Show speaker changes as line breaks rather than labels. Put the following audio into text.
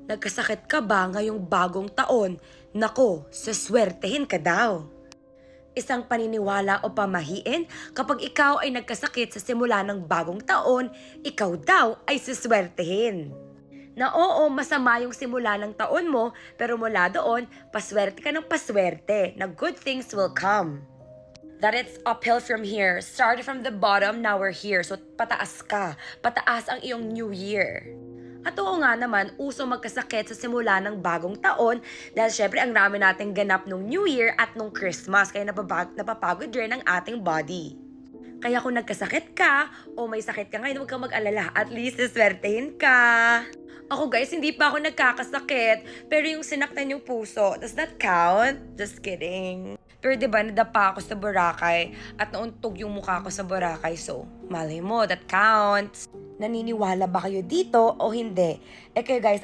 Nagkasakit ka ba ngayong bagong taon? Nako, saswertehin ka daw. Isang paniniwala o pamahiin, kapag ikaw ay nagkasakit sa simula ng bagong taon, ikaw daw ay saswertehin. Na oo, masama yung simula ng taon mo, pero mula doon, paswerte ka ng paswerte, na good things will come. That it's uphill from here. Started from the bottom, now we're here. So pataas ka. Pataas ang iyong new year. At oo nga naman, uso magkasakit sa simula ng bagong taon dahil syempre ang rami nating ganap nung New Year at nung Christmas kaya napapagod rin ang ating body. Kaya kung nagkasakit ka o may sakit ka ngayon, huwag kang mag-alala. At least siswertehin ka. Ako guys, hindi pa ako nagkakasakit. Pero yung sinaktan yung puso, does that count? Just kidding. Pero diba, nadapa ako sa Boracay at nauntog yung mukha ko sa Boracay. So, malay mo, that counts. Naniniwala ba kayo dito o hindi? Eh kayo guys,